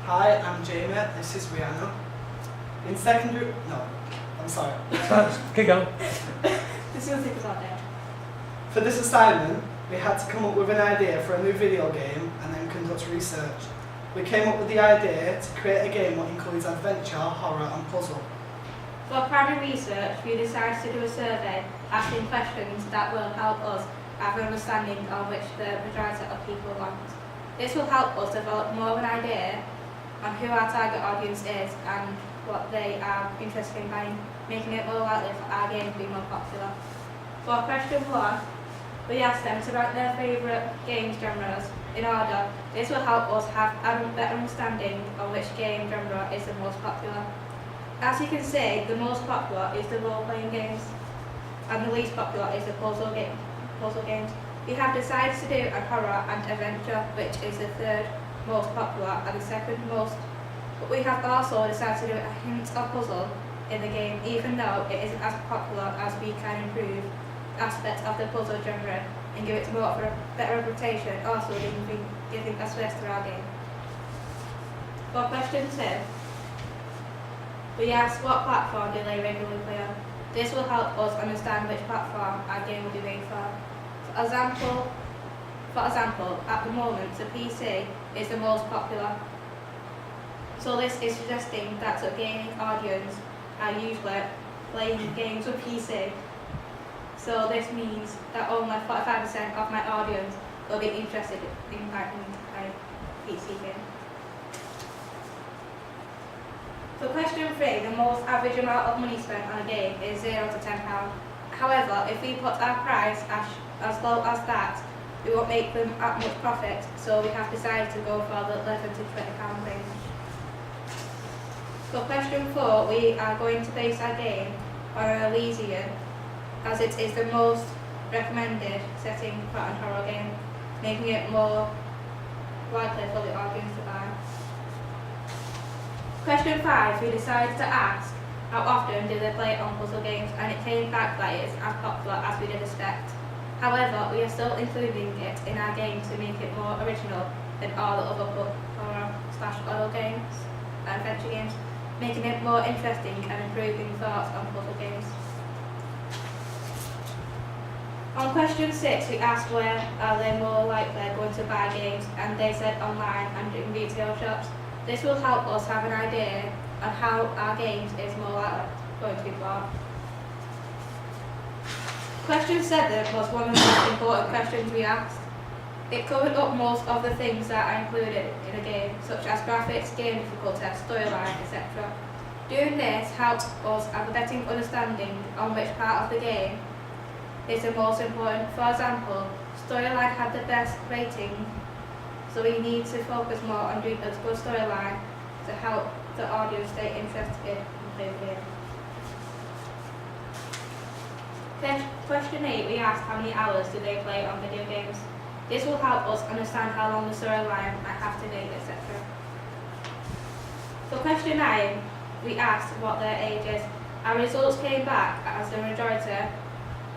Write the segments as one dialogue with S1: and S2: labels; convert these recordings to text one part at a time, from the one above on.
S1: Hi, I'm Jamie, this is Rehana. In secondary... No, I'm sorry.
S2: Keep going.
S3: This is going to take us out there.
S1: For this assignment, we had to come up with an idea for a new video game and then conduct research. We came up with the idea to create a game that includes adventure, horror and puzzle.
S3: For primary research, we decided to do a survey asking questions that will help us have an understanding of which the majority of people want. This will help us develop more of an idea on who our target audience is and what they are interested in buying, making it more likely for our game to be more popular. For question 1, we asked them to rank their favourite games genres in order. This will help us have a better understanding of which game genre is the most popular. As you can see, the most popular is the role-playing games, and the least popular is the puzzle games. We have decided to do a horror and adventure, which is the third most popular and the second most. But we have also decided to do a hint of puzzle in the game, even though it isn't as popular as we can improve aspects of the puzzle genre and give it more of a better reputation, also giving a twist to our game. For question 2, we asked what platform do they regularly play on. This will help us understand which platform our game will be made for. For example, at the moment the PC is the most popular. So this is suggesting that the gaming audience are usually playing games with PC. So this means that only 45% of my audience will be interested in buying a PC game. For question 3, the most average amount of money spent on a game is £0 to £10. However, if we put our price as low as that, we won't make them at much profit, so we have decided to go for the £11 to £20 range. For question 4, we are going to base our game on an Elysian, as it is the most recommended setting for a horror game, making it more likely for the audience to buy. Question 5, we decided to ask how often do they play on puzzle games, and it came back that it is as popular as we did expect. However, we are still including it in our game to make it more original than all the other horror/horror games and adventure games, making it more interesting and improving thoughts on puzzle games. On question 6, we asked where are they more likely going to buy games, and they said online and in retail shops. This will help us have an idea on how our games is more likely going to be bought. Question 7 was one of the most important questions we asked. It covered up most of the things that are included in a game, such as graphics, game difficulty, storyline, etc. Doing this helps us have a better understanding on which part of the game is the most important. For example, storyline had the best rating, so we need to focus more on doing a good storyline to help the audience stay interested in playing the game. Question 8, we asked how many hours do they play on video games. This will help us understand how long the storyline might have to be, etc. For question 9, we asked what their age is. Our results came back as the majority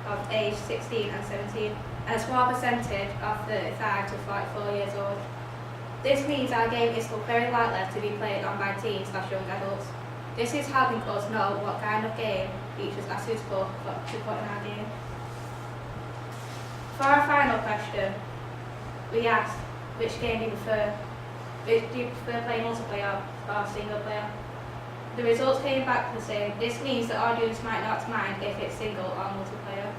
S3: of age 16 and 17, and a small percentage of 35 to 44 years old. This means our game is still very likely to be played on by teens/young adults. This is helping us know what kind of game features are suitable to put in our game. For our final question, we asked which game do you prefer? Do you prefer playing multiplayer or single player? The results came back the same. This means the audience might not mind if it's single or multiplayer.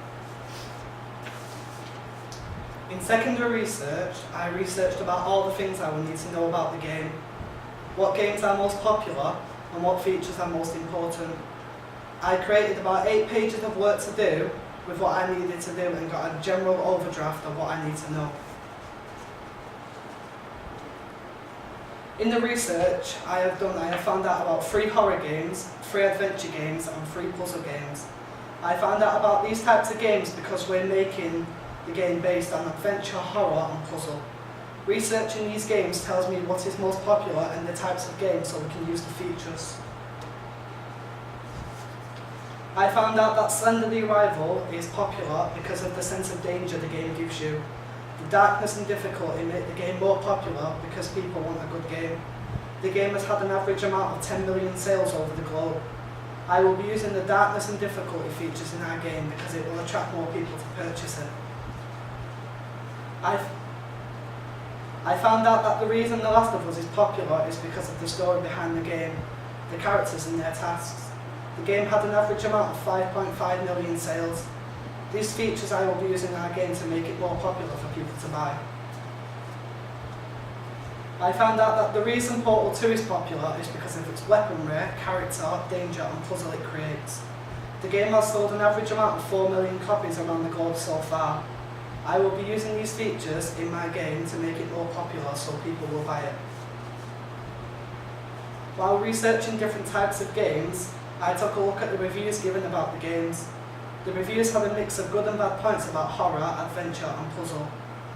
S1: In secondary research, I researched about all the things I would need to know about the game, what games are most popular and what features are most important. I created about 8 pages of work to do with what I needed to do and got a general overdraft of what I need to know. In the research I have found out about 3 horror games, 3 adventure games and 3 puzzle games. I found out about these types of games because we're making the game based on adventure, horror and puzzle. Researching these games tells me what is most popular and the types of games so we can use the features. I found out that Slender the Arrival is popular because of the sense of danger the game gives you. The darkness and difficulty make the game more popular because people want a good game. The game has had an average amount of 10 million sales over the globe. I will be using the darkness and difficulty features in our game because it will attract more people to purchase it. I found out that the reason The Last of Us is popular is because of the story behind the game, the characters and their tasks. The game had an average amount of 5.5 million sales. These features I will be using in our game to make it more popular for people to buy. I found out that the reason Portal 2 is popular is because of its weaponry, character, danger and puzzle it creates. The game has sold an average amount of 4 million copies around the globe so far. I will be using these features in my game to make it more popular so people will buy it. While researching different types of games, I took a look at the reviews given about the games. The reviews have a mix of good and bad points about horror, adventure and puzzle.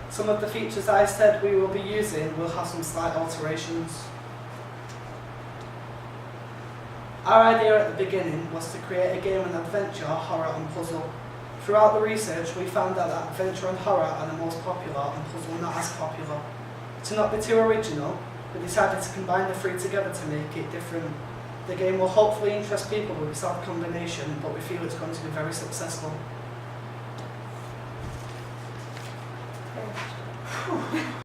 S1: Some of the features I said we will be using will have some slight alterations. Our idea at the beginning was to create a game of adventure, horror and puzzle. Throughout the research we found out that adventure and horror are the most popular and puzzle not as popular. To not be too original, we decided to combine the three together to make it different. The game will hopefully interest people with its odd combination, but we feel it's going to be very successful.